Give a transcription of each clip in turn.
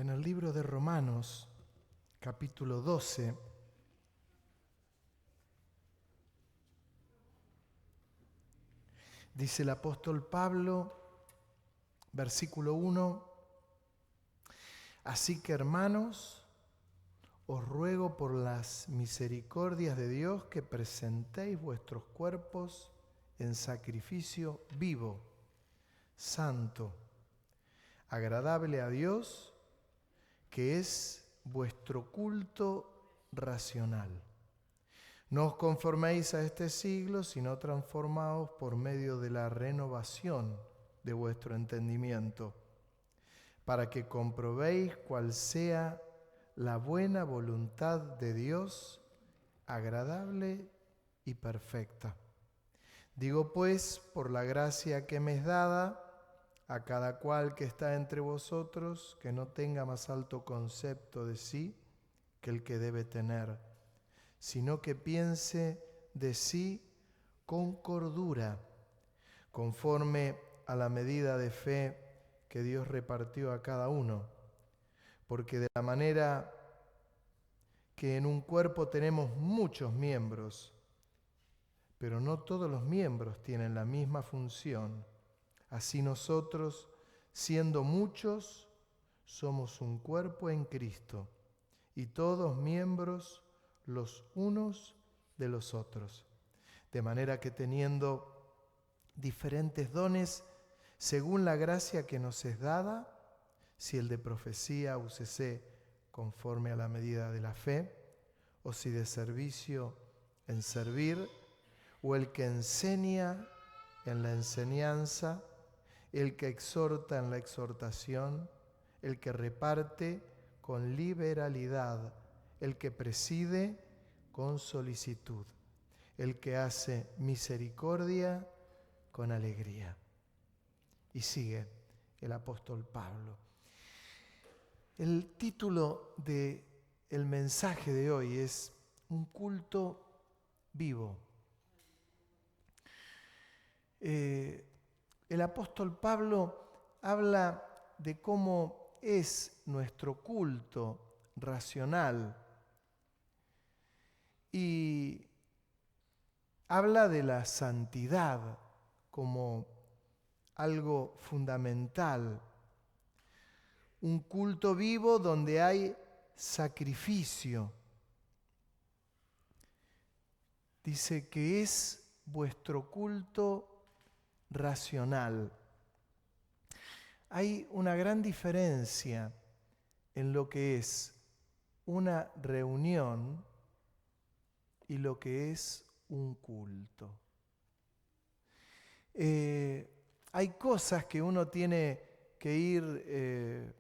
En el libro de Romanos, capítulo 12, dice el apóstol Pablo, versículo 1, así que hermanos, os ruego por las misericordias de Dios que presentéis vuestros cuerpos en sacrificio vivo, santo, agradable a Dios, que es vuestro culto racional. No os conforméis a este siglo, sino transformaos por medio de la renovación de vuestro entendimiento, para que comprobéis cuál sea la buena voluntad de Dios, agradable y perfecta. Digo pues, por la gracia que me es dada, a cada cual que está entre vosotros, que no tenga más alto concepto de sí que el que debe tener, sino que piense de sí con cordura, conforme a la medida de fe que Dios repartió a cada uno. Porque de la manera que en un cuerpo tenemos muchos miembros, pero no todos los miembros tienen la misma función, así nosotros, siendo muchos, somos un cuerpo en Cristo, y todos miembros los unos de los otros. De manera que teniendo diferentes dones, según la gracia que nos es dada, si el de profecía, úsese conforme a la medida de la fe, o si de servicio, en servir, o el que enseña en la enseñanza, el que exhorta en la exhortación, el que reparte con liberalidad, el que preside con solicitud, el que hace misericordia con alegría. Y sigue el apóstol Pablo. El título del mensaje de hoy es Un culto vivo. El apóstol Pablo habla de cómo es nuestro culto racional y habla de la santidad como algo fundamental. Un culto vivo donde hay sacrificio. Dice que es vuestro culto racional. Hay una gran diferencia en lo que es una reunión y lo que es un culto. Hay cosas que uno tiene que ir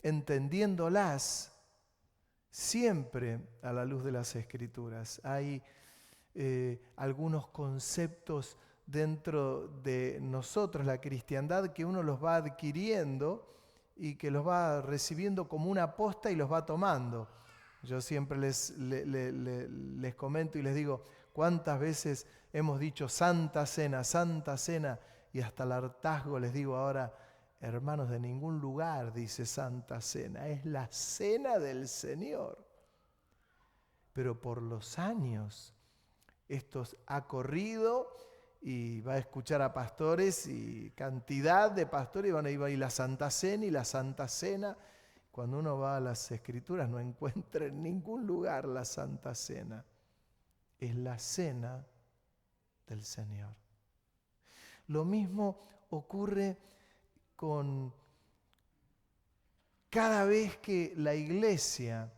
entendiéndolas siempre a la luz de las Escrituras. Hay algunos conceptos dentro de nosotros, la cristiandad, que uno los va adquiriendo y que los va recibiendo como una posta y los va tomando. Yo siempre les comento y les digo, ¿cuántas veces hemos dicho Santa Cena, y hasta el hartazgo les digo ahora, hermanos, de ningún lugar dice Santa Cena, es la cena del Señor. Pero por los años, esto ha corrido y va a escuchar a pastores y cantidad de pastores y van a ir a la Santa Cena y la Santa Cena. Cuando uno va a las Escrituras no encuentra en ningún lugar la Santa Cena. Es la cena del Señor. Lo mismo ocurre con cada vez que la iglesia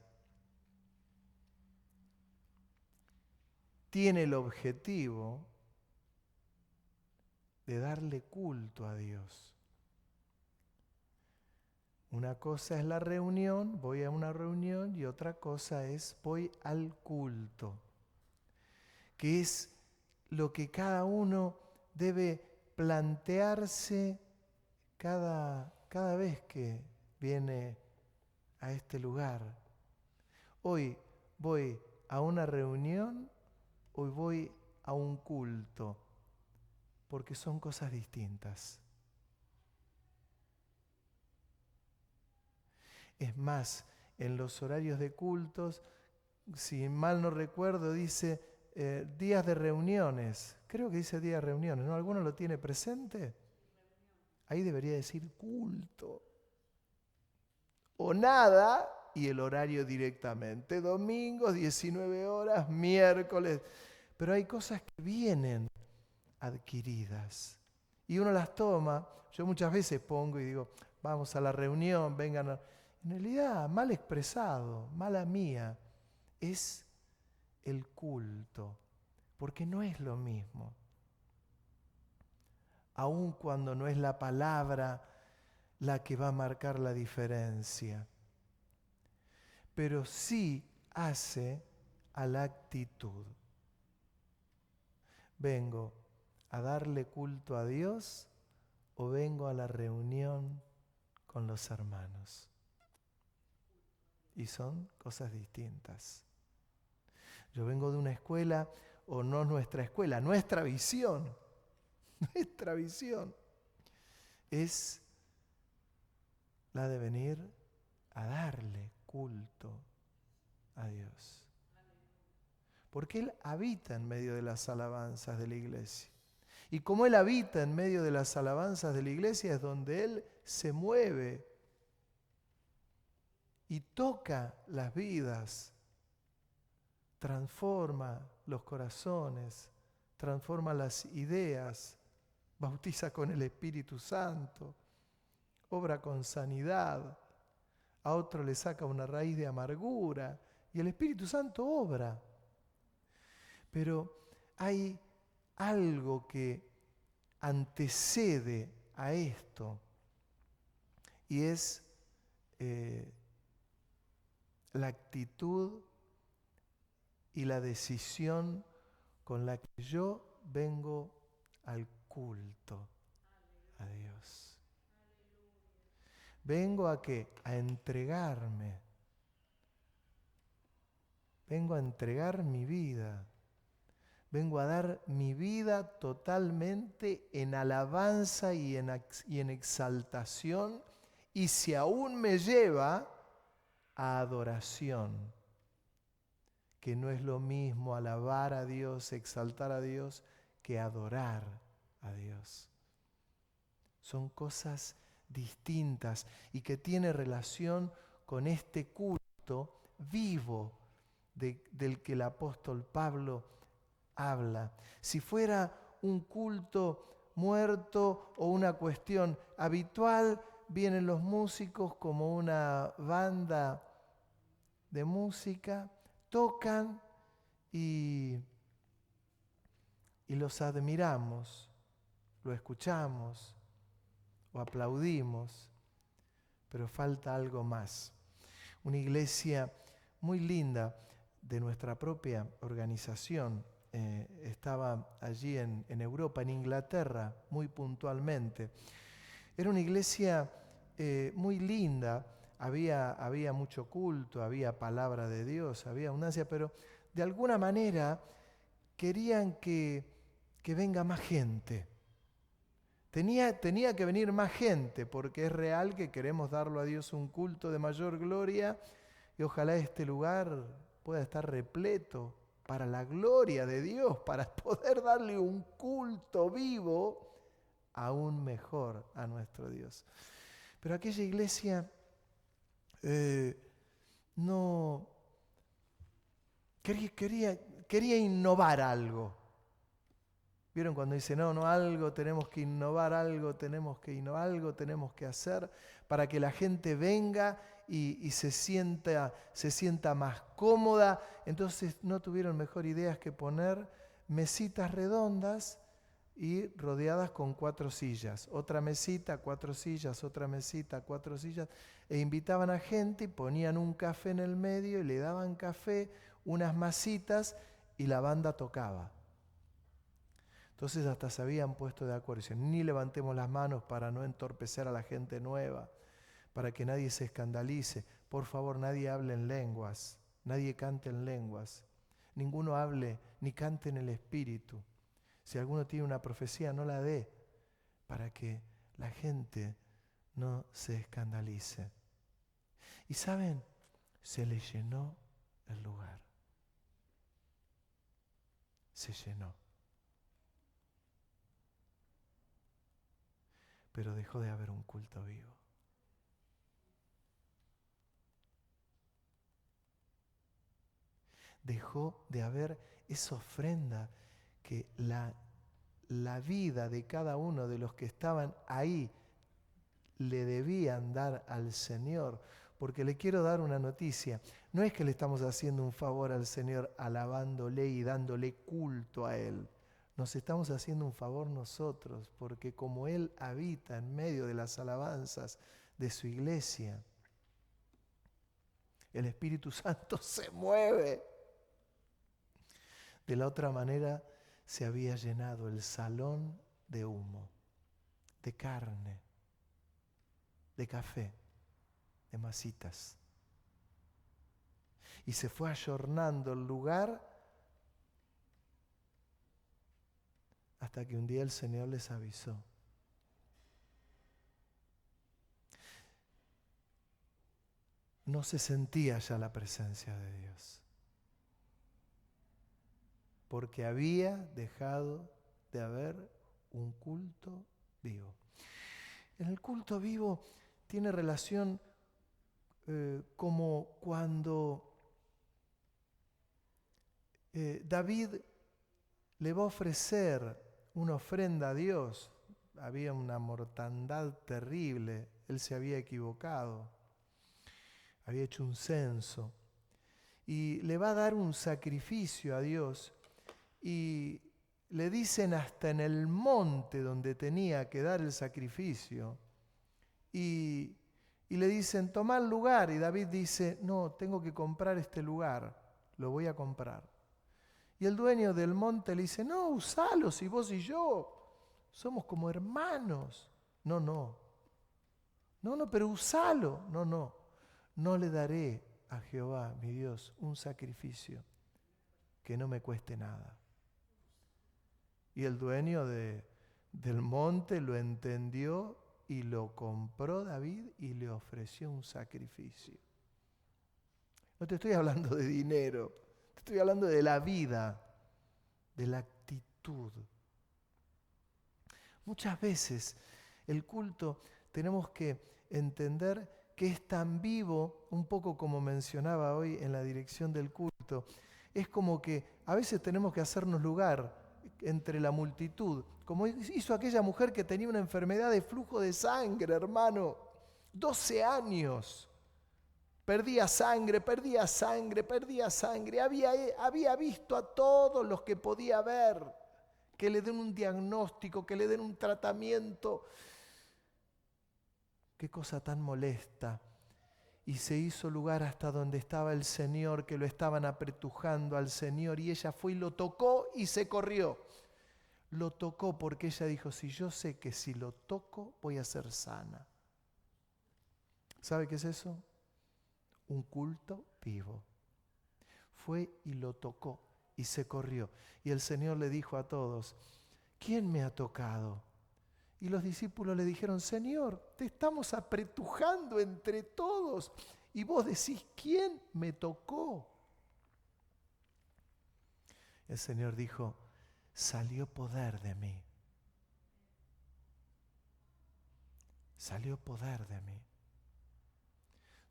tiene el objetivo de darle culto a Dios. Una cosa es la reunión, voy a una reunión, y otra cosa es voy al culto, que es lo que cada uno debe plantearse cada vez que viene a este lugar. Hoy voy a una reunión, hoy voy a un culto, porque son cosas distintas. Es más, en los horarios de cultos, si mal no recuerdo, dice días de reuniones. Creo que dice días de reuniones, ¿no? ¿Alguno lo tiene presente? Ahí debería decir culto. O nada y el horario directamente. Domingos, 19 horas, miércoles. Pero hay cosas que vienen adquiridas. Y uno las toma. Yo muchas veces pongo y digo, vamos a la reunión, vengan a... En realidad, mal expresado, mala mía, es el culto. Porque no es lo mismo. Aun cuando no es la palabra la que va a marcar la diferencia. Pero sí hace a la actitud. ¿Vengo a darle culto a Dios o vengo a la reunión con los hermanos? Y son cosas distintas. Yo vengo de una escuela, o no nuestra escuela, nuestra visión es la de venir a darle culto a Dios. Porque Él habita en medio de las alabanzas de la iglesia. Y como Él habita en medio de las alabanzas de la iglesia es donde Él se mueve y toca las vidas, transforma los corazones, transforma las ideas, bautiza con el Espíritu Santo, obra con sanidad, a otro le saca una raíz de amargura y el Espíritu Santo obra. Pero hay algo que antecede a esto y es la actitud y la decisión con la que yo vengo al culto a Dios. ¿Vengo a qué? A entregarme. Vengo a entregar mi vida. Vengo a dar mi vida totalmente en alabanza y en exaltación, y si aún me lleva a adoración, que no es lo mismo alabar a Dios, exaltar a Dios, que adorar a Dios. Son cosas distintas y que tiene relación con este culto vivo del que el apóstol Pablo habla. Si fuera un culto muerto o una cuestión habitual, vienen los músicos como una banda de música, tocan y los admiramos, lo escuchamos o aplaudimos, pero falta algo más. Una iglesia muy linda de nuestra propia organización, estaba allí en Europa, en Inglaterra, muy puntualmente. Era una iglesia muy linda, había mucho culto, había palabra de Dios, había abundancia, pero de alguna manera querían que venga más gente. Tenía que venir más gente, porque es real que queremos darlo a Dios un culto de mayor gloria, y ojalá este lugar pueda estar repleto para la gloria de Dios, para poder darle un culto vivo aún mejor a nuestro Dios. Pero aquella iglesia no quería innovar algo. ¿Vieron cuando dice, no, algo tenemos que innovar, algo tenemos que hacer para que la gente venga y se sienta más cómoda? Entonces no tuvieron mejor idea que poner mesitas redondas y rodeadas con 4 sillas. Otra mesita, 4 sillas, otra mesita, 4 sillas. E invitaban a gente y ponían un café en el medio y le daban café, unas masitas y la banda tocaba. Entonces hasta se habían puesto de acuerdo. Dicen, ni levantemos las manos para no entorpecer a la gente nueva, para que nadie se escandalice. Por favor, nadie hable en lenguas, nadie cante en lenguas. Ninguno hable ni cante en el Espíritu. Si alguno tiene una profecía, no la dé, para que la gente no se escandalice. Y ¿saben? Se le llenó el lugar. Se llenó. Pero dejó de haber un culto vivo. Dejó de haber esa ofrenda que la vida de cada uno de los que estaban ahí le debían dar al Señor. Porque le quiero dar una noticia. No es que le estamos haciendo un favor al Señor alabándole y dándole culto a Él. Nos estamos haciendo un favor nosotros, porque como Él habita en medio de las alabanzas de su iglesia, el Espíritu Santo se mueve. De la otra manera se había llenado el salón de humo, de carne, de café, de masitas. Y se fue ayornando el lugar hasta que un día el Señor les avisó. No se sentía ya la presencia de Dios, porque había dejado de haber un culto vivo. En el culto vivo tiene relación como cuando David le va a ofrecer una ofrenda a Dios. Había una mortandad terrible, él se había equivocado, había hecho un censo y le va a dar un sacrificio a Dios y le dicen hasta en el monte donde tenía que dar el sacrificio y le dicen toma el lugar y David dice no, tengo que comprar este lugar, lo voy a comprar. Y el dueño del monte le dice, no, usalo, si vos y yo somos como hermanos. No, pero usalo. No le daré a Jehová, mi Dios, un sacrificio que no me cueste nada. Y el dueño del monte lo entendió y lo compró David y le ofreció un sacrificio. No te estoy hablando de dinero. Estoy hablando de la vida, de la actitud. Muchas veces el culto tenemos que entender que es tan vivo, un poco como mencionaba hoy en la dirección del culto, es como que a veces tenemos que hacernos lugar entre la multitud, como hizo aquella mujer que tenía una enfermedad de flujo de sangre, hermano, 12 años. Perdía sangre. Había visto a todos los que podía ver, que le den un diagnóstico, que le den un tratamiento. Qué cosa tan molesta. Y se hizo lugar hasta donde estaba el Señor, que lo estaban apretujando al Señor, y ella fue y lo tocó y se corrió. Lo tocó porque ella dijo, si yo sé que si lo toco voy a ser sana. ¿Sabe qué es eso? Un culto vivo. Fue y lo tocó y se corrió. Y el Señor le dijo a todos, ¿quién me ha tocado? Y los discípulos le dijeron, Señor, te estamos apretujando entre todos. Y vos decís, ¿quién me tocó? El Señor dijo, salió poder de mí. Salió poder de mí.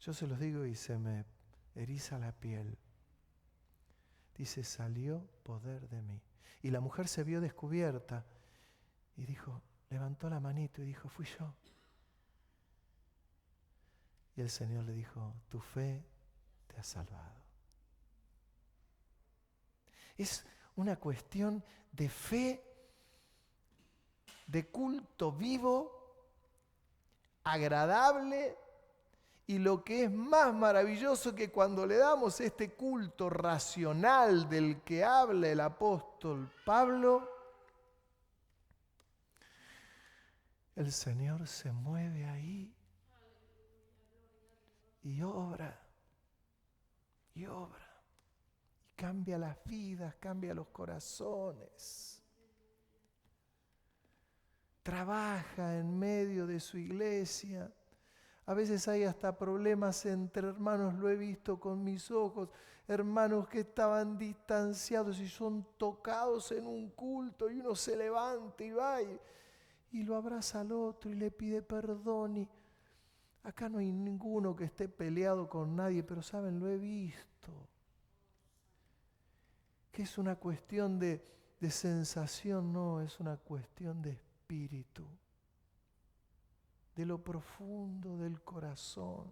Yo se los digo y se me eriza la piel. Dice, salió poder de mí. Y la mujer se vio descubierta y dijo, levantó la manito y dijo, fui yo. Y el Señor le dijo, tu fe te ha salvado. Es una cuestión de fe, de culto vivo, agradable. Y lo que es más maravilloso que cuando le damos este culto racional del que habla el apóstol Pablo, el Señor se mueve ahí y obra, y cambia las vidas, cambia los corazones. Trabaja en medio de su iglesia. A veces hay hasta problemas entre hermanos, lo he visto con mis ojos, hermanos que estaban distanciados y son tocados en un culto y uno se levanta y va y lo abraza al otro y le pide perdón. Y acá no hay ninguno que esté peleado con nadie, pero saben, lo he visto. Que es una cuestión de sensación, no, es una cuestión de espíritu, de lo profundo del corazón.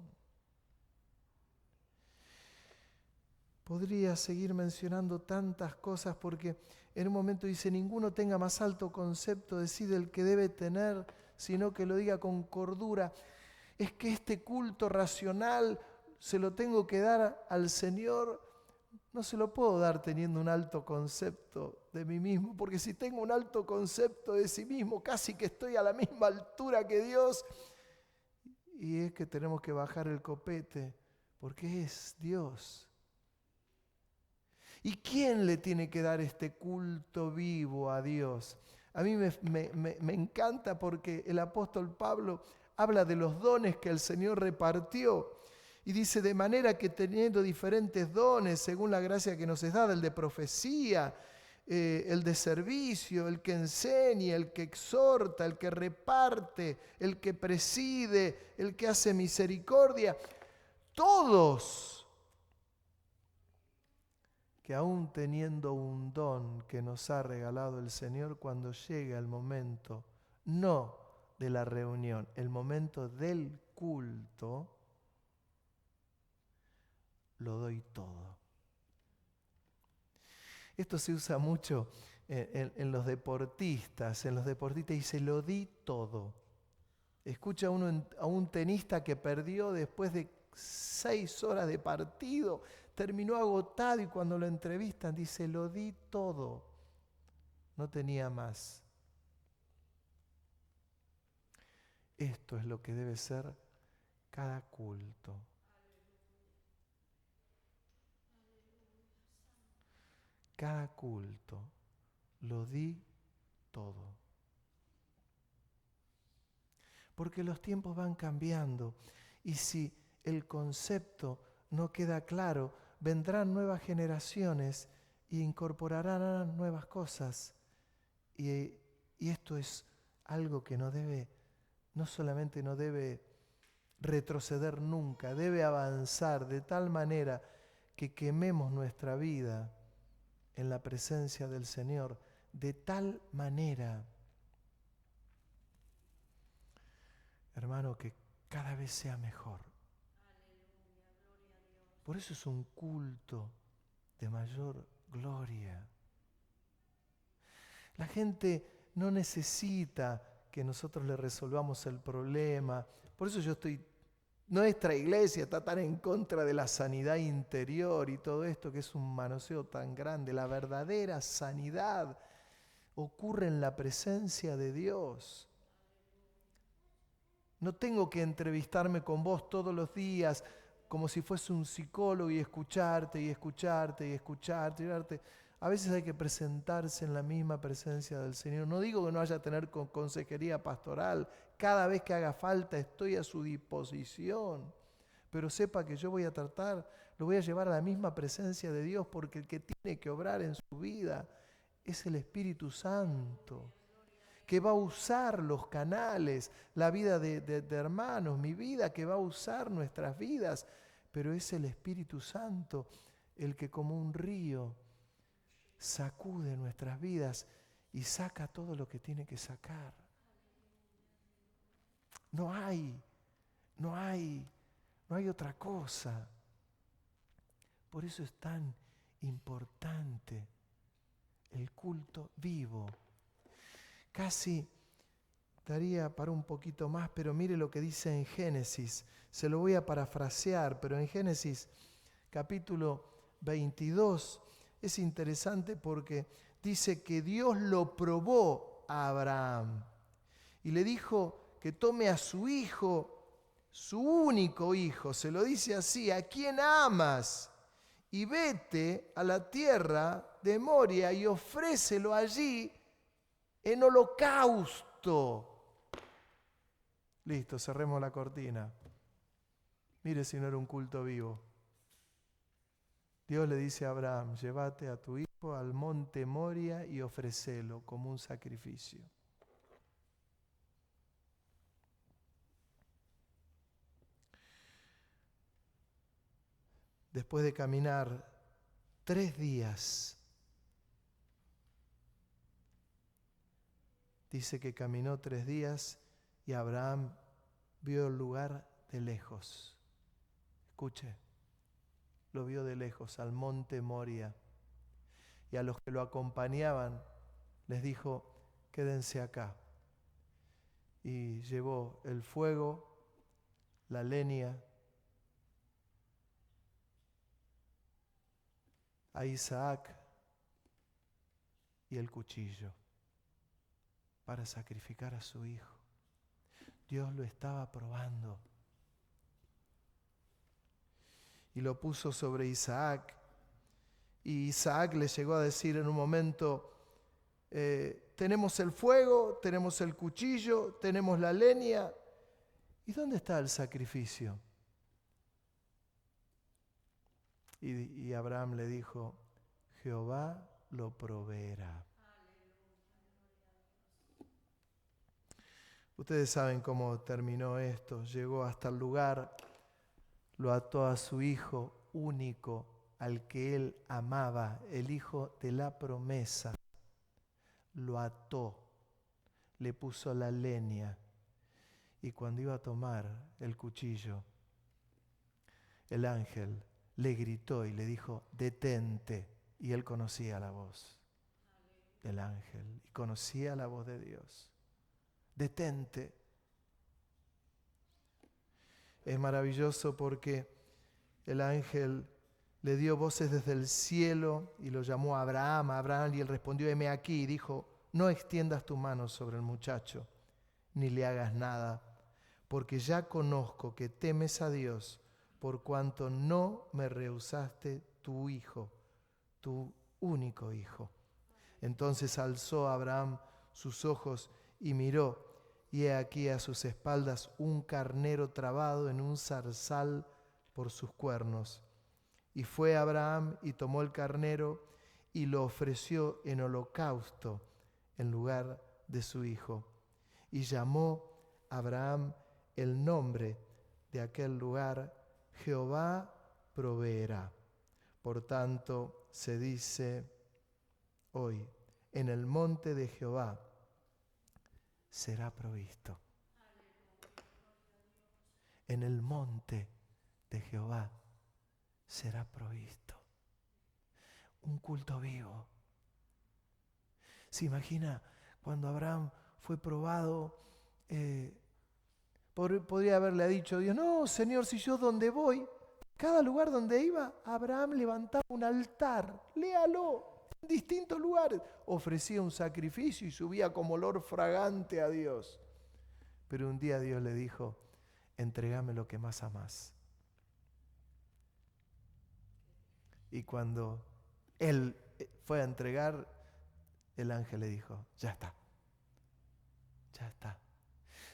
Podría seguir mencionando tantas cosas porque en un momento dice, ninguno tenga más alto concepto de sí del que debe tener, sino que lo diga con cordura. Es que este culto racional se lo tengo que dar al Señor. No se lo puedo dar teniendo un alto concepto de mí mismo, porque si tengo un alto concepto de sí mismo, casi que estoy a la misma altura que Dios. Y es que tenemos que bajar el copete, porque es Dios. ¿Y quién le tiene que dar este culto vivo a Dios? A mí me encanta porque el apóstol Pablo habla de los dones que el Señor repartió. Y dice, de manera que teniendo diferentes dones, según la gracia que nos es dada, el de profecía, el de servicio, el que enseña, el que exhorta, el que reparte, el que preside, el que hace misericordia, todos, que aún teniendo un don que nos ha regalado el Señor, cuando llega el momento, no de la reunión, el momento del culto, lo doy todo. Esto se usa mucho en los deportistas. En los deportistas dice, lo di todo. Escucha a un tenista que perdió después de 6 horas de partido, terminó agotado y cuando lo entrevistan dice, lo di todo. No tenía más. Esto es lo que debe ser cada culto. Cada culto lo di todo. Porque los tiempos van cambiando y si el concepto no queda claro, vendrán nuevas generaciones e incorporarán nuevas cosas. Y esto es algo que no solamente no debe retroceder nunca, debe avanzar de tal manera que quememos nuestra vida en la presencia del Señor, de tal manera, hermano, que cada vez sea mejor. Por eso es un culto de mayor gloria. La gente no necesita que nosotros le resolvamos el problema. Por eso nuestra iglesia está tan en contra de la sanidad interior y todo esto que es un manoseo tan grande. La verdadera sanidad ocurre en la presencia de Dios. No tengo que entrevistarme con vos todos los días como si fuese un psicólogo y escucharte y escucharte y escucharte. A veces hay que presentarse en la misma presencia del Señor. No digo que no haya que tener consejería pastoral. Cada vez que haga falta estoy a su disposición. Pero sepa que yo voy a lo voy a llevar a la misma presencia de Dios porque el que tiene que obrar en su vida es el Espíritu Santo, que va a usar los canales, la vida de hermanos, mi vida, que va a usar nuestras vidas. Pero es el Espíritu Santo el que como un río sacude nuestras vidas y saca todo lo que tiene que sacar. No hay otra cosa. Por eso es tan importante el culto vivo. Casi daría para un poquito más, pero mire lo que dice en Génesis. Se lo voy a parafrasear, pero en Génesis capítulo 22 es interesante porque dice que Dios lo probó a Abraham y le dijo que tome a su hijo, su único hijo, se lo dice así, a quien amas, y vete a la tierra de Moria y ofrécelo allí en holocausto. Listo, cerremos la cortina. Mire si no era un culto vivo. Dios le dice a Abraham, llévate a tu hijo al monte Moria y ofrécelo como un sacrificio. Después de caminar 3 días, dice que caminó 3 días y Abraham vio el lugar de lejos. Escuche, lo vio de lejos, al monte Moria. Y a los que lo acompañaban les dijo, quédense acá. Y llevó el fuego, la leña, a Isaac y el cuchillo para sacrificar a su hijo. Dios lo estaba probando. Y lo puso sobre Isaac. Y Isaac le llegó a decir en un momento, tenemos el fuego, tenemos el cuchillo, tenemos la leña. ¿Y dónde está el sacrificio? Y Abraham le dijo, Jehová lo proveerá. Ustedes saben cómo terminó esto. Llegó hasta el lugar, lo ató a su hijo único, al que él amaba, el hijo de la promesa. Lo ató, le puso la leña y cuando iba a tomar el cuchillo, el ángel le gritó y le dijo, detente. Y él conocía la voz del ángel y conocía la voz de Dios. Detente. Es maravilloso porque el ángel le dio voces desde el cielo y lo llamó a Abraham, y él respondió, heme aquí, y dijo, no extiendas tu mano sobre el muchacho, ni le hagas nada, porque ya conozco que temes a Dios, por cuanto no me rehusaste tu hijo, tu único hijo. Entonces alzó Abraham sus ojos y miró, y he aquí a sus espaldas un carnero trabado en un zarzal por sus cuernos. Y fue Abraham y tomó el carnero y lo ofreció en holocausto en lugar de su hijo. Y llamó Abraham el nombre de aquel lugar, Jehová proveerá. Por tanto, se dice hoy, en el monte de Jehová será provisto. En el monte de Jehová será provisto. Un culto vivo. ¿Se imagina cuando Abraham fue probado? Podría haberle dicho a Dios, no, Señor, si yo donde voy, cada lugar donde iba, Abraham levantaba un altar, léalo, en distintos lugares. Ofrecía un sacrificio y subía como olor fragante a Dios. Pero un día Dios le dijo, entregame lo que más amás. Y cuando él fue a entregar, el ángel le dijo, ya está, ya está.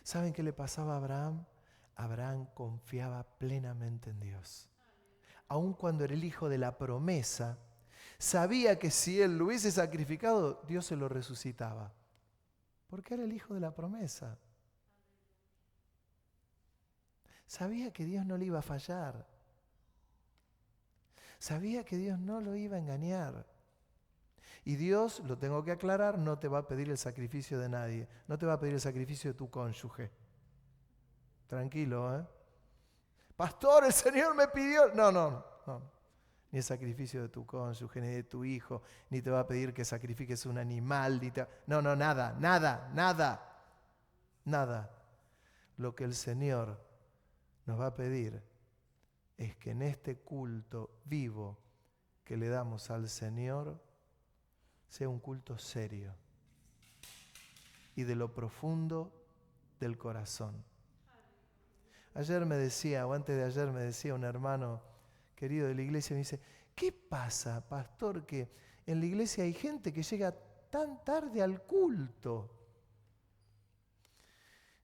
¿Saben qué le pasaba a Abraham? Abraham confiaba plenamente en Dios. Aun cuando era el hijo de la promesa, sabía que si él lo hubiese sacrificado, Dios se lo resucitaba. Porque era el hijo de la promesa. Sabía que Dios no le iba a fallar. Sabía que Dios no lo iba a engañar. Y Dios, lo tengo que aclarar, no te va a pedir el sacrificio de nadie. No te va a pedir el sacrificio de tu cónyuge. Tranquilo, ¿eh? Pastor, el Señor me pidió... No. Ni el sacrificio de tu cónyuge, ni de tu hijo, ni te va a pedir que sacrifiques un animal. No, nada. Lo que el Señor nos va a pedir es que en este culto vivo que le damos al Señor sea un culto serio y de lo profundo del corazón. Ayer me decía, o antes de ayer me decía un hermano querido de la iglesia, me dice, ¿qué pasa, pastor, que en la iglesia hay gente que llega tan tarde al culto?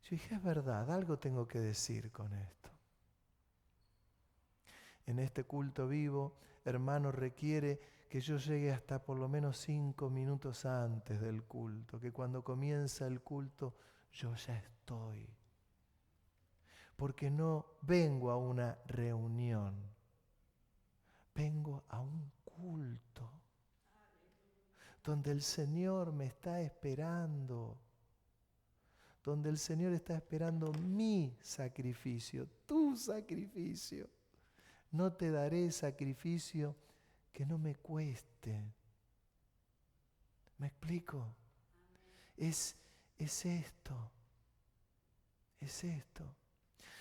Yo dije, es verdad, algo tengo que decir con esto. en este culto vivo, hermano, requiere que yo llegue hasta por lo menos 5 minutos antes del culto, que cuando comienza el culto yo ya estoy. Porque no vengo a una reunión, vengo a un culto donde el Señor me está esperando, donde el Señor está esperando mi sacrificio, tu sacrificio. No te daré sacrificio que no me cueste. ¿Me explico? Es esto. Es esto.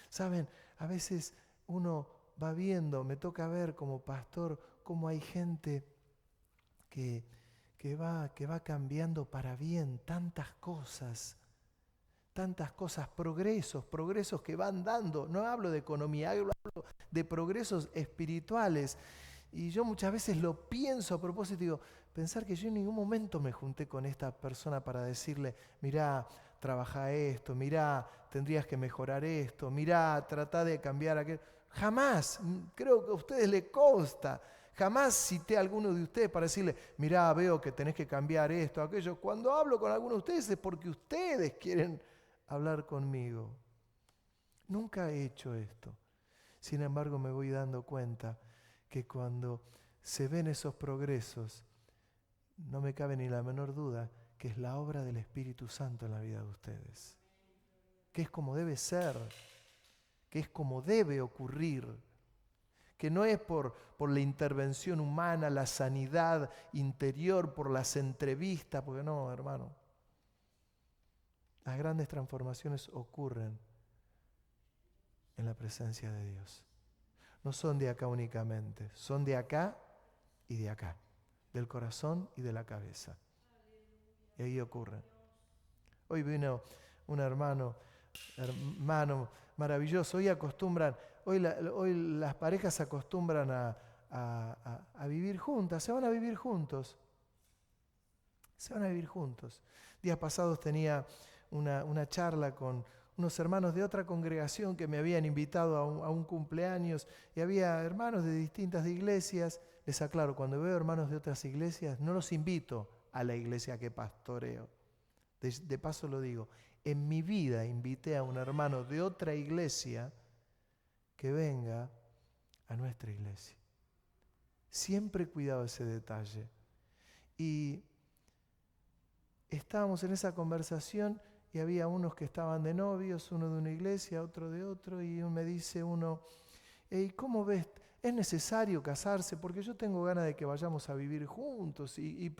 Saben, a veces uno va viendo, me toca ver como pastor, cómo hay gente que va cambiando para bien tantas cosas, progresos que van dando. No hablo de economía, hablo de progresos espirituales. Y yo muchas veces lo pienso a propósito, digo, pensar que yo en ningún momento me junté con esta persona para decirle, mirá, trabaja esto, mirá, tendrías que mejorar esto, mirá, trata de cambiar aquello. Jamás, creo que a ustedes les consta, jamás cité a alguno de ustedes para decirle, mirá, veo que tenés que cambiar esto, aquello. Cuando hablo con alguno de ustedes es porque ustedes quieren hablar conmigo. Nunca he hecho esto. Sin embargo, me voy dando cuenta que cuando se ven esos progresos, no me cabe ni la menor duda que es la obra del Espíritu Santo en la vida de ustedes. Que es como debe ser, que es como debe ocurrir, que no es por la intervención humana, la sanidad interior, por las entrevistas, porque no, hermano. Las grandes transformaciones ocurren en la presencia de Dios. No son de acá únicamente, son de acá y de acá, del corazón y de la cabeza. Y ahí ocurren. Hoy vino un hermano maravilloso. Hoy las parejas se acostumbran a vivir juntas, se van a vivir juntos. Se van a vivir juntos. Días pasados tenía una charla con unos hermanos de otra congregación que me habían invitado a un cumpleaños y había hermanos de distintas iglesias. Les aclaro, cuando veo hermanos de otras iglesias, no los invito a la iglesia que pastoreo. De paso lo digo, en mi vida invité a un hermano de otra iglesia que venga a nuestra iglesia. Siempre he cuidado ese detalle. Y estábamos en esa conversación y había unos que estaban de novios, uno de una iglesia, otro de otro, y me dice uno, hey, ¿cómo ves? ¿Es necesario casarse? Porque yo tengo ganas de que vayamos a vivir juntos y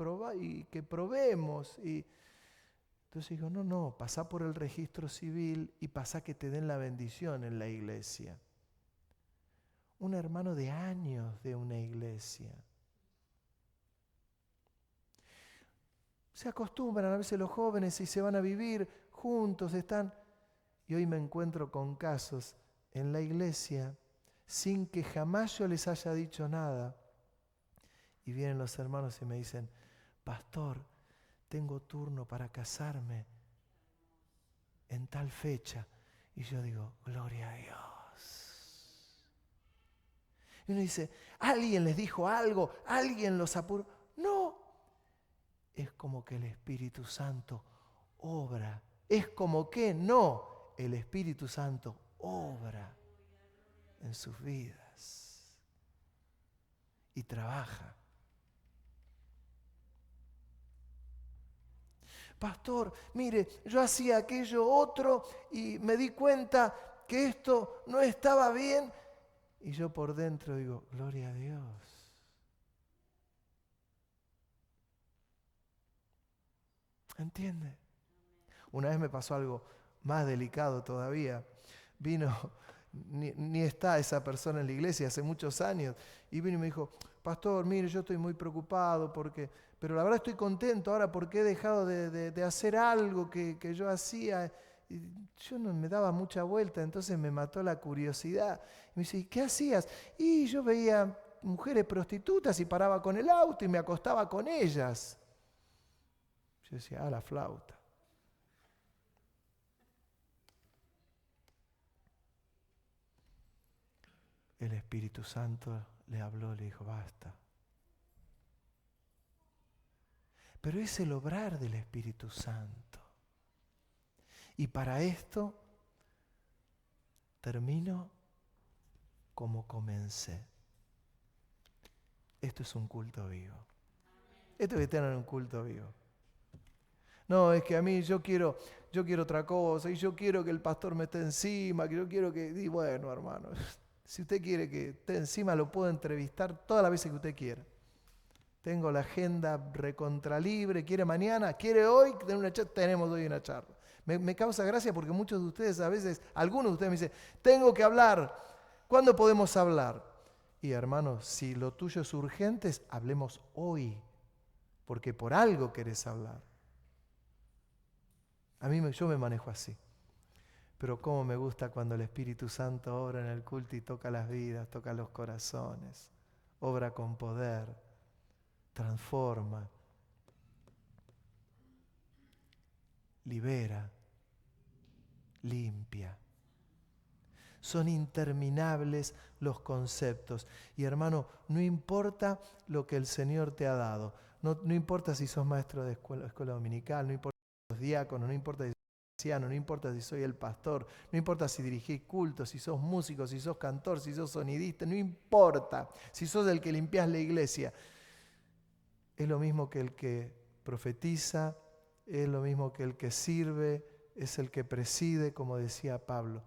que probemos. Y entonces digo, no, pasá por el registro civil y pasá que te den la bendición en la iglesia. Un hermano de años de una iglesia. Se acostumbran a veces los jóvenes y se van a vivir juntos, están. Y hoy me encuentro con casos en la iglesia sin que jamás yo les haya dicho nada. Y vienen los hermanos y me dicen, pastor, tengo turno para casarme en tal fecha. Y yo digo, gloria a Dios. Y uno dice, ¿alguien les dijo algo? ¿Alguien los apuró? No. Es como que el Espíritu Santo obra. Es como que no, el Espíritu Santo obra en sus vidas y trabaja. Pastor, mire, yo hacía aquello otro y me di cuenta que esto no estaba bien. Y yo por dentro digo, gloria a Dios. ¿Entiende? Una vez me pasó algo más delicado todavía. Vino, ni está esa persona en la iglesia hace muchos años, y vino y me dijo, pastor, mire, yo estoy muy preocupado pero la verdad estoy contento ahora porque he dejado de hacer algo que yo hacía. Y yo no me daba mucha vuelta, entonces me mató la curiosidad. Y me dice, ¿qué hacías? Y yo veía mujeres prostitutas y paraba con el auto y me acostaba con ellas. Yo decía, la flauta. el Espíritu Santo le habló, le dijo, basta. Pero es el obrar del Espíritu Santo. Y para esto termino como comencé. Esto es un culto vivo. Esto es tener un culto vivo. No, es que a mí yo quiero otra cosa, y yo quiero que el pastor me esté encima, que yo quiero que... Y bueno, hermano, si usted quiere que esté encima, lo puedo entrevistar todas las veces que usted quiera. Tengo la agenda recontra libre, quiere mañana, quiere hoy, tener una charla, tenemos hoy una charla. Me causa gracia porque muchos de ustedes a veces, algunos de ustedes me dicen, tengo que hablar, ¿cuándo podemos hablar? Y hermanos, si lo tuyo es urgente, hablemos hoy, porque por algo querés hablar. Yo me manejo así. Pero cómo me gusta cuando el Espíritu Santo obra en el culto y toca las vidas, toca los corazones, obra con poder, transforma, libera, limpia. Son interminables los conceptos. Y hermano, no importa lo que el Señor te ha dado. No importa si sos maestro de escuela dominical, no importa si sos diácono, no importa si sos anciano, no importa si soy el pastor, no importa si dirigís cultos, si sos músico, si sos cantor, si sos sonidista, no importa si sos el que limpias la iglesia. Es lo mismo que el que profetiza, es lo mismo que el que sirve, es el que preside, como decía Pablo.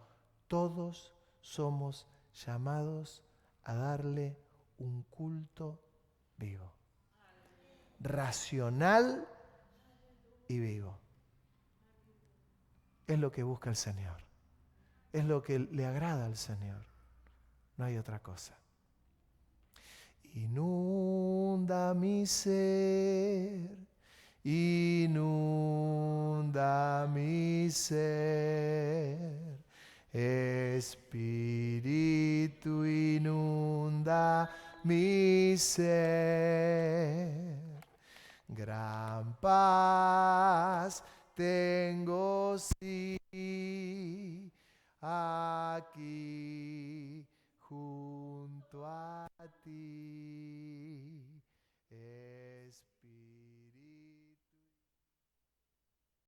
Todos somos llamados a darle un culto vivo, racional y vivo. Es lo que busca el Señor, es lo que le agrada al Señor, no hay otra cosa. Inunda mi ser, inunda mi ser. Espíritu inunda mi ser. Gran paz tengo sí aquí junto a ti.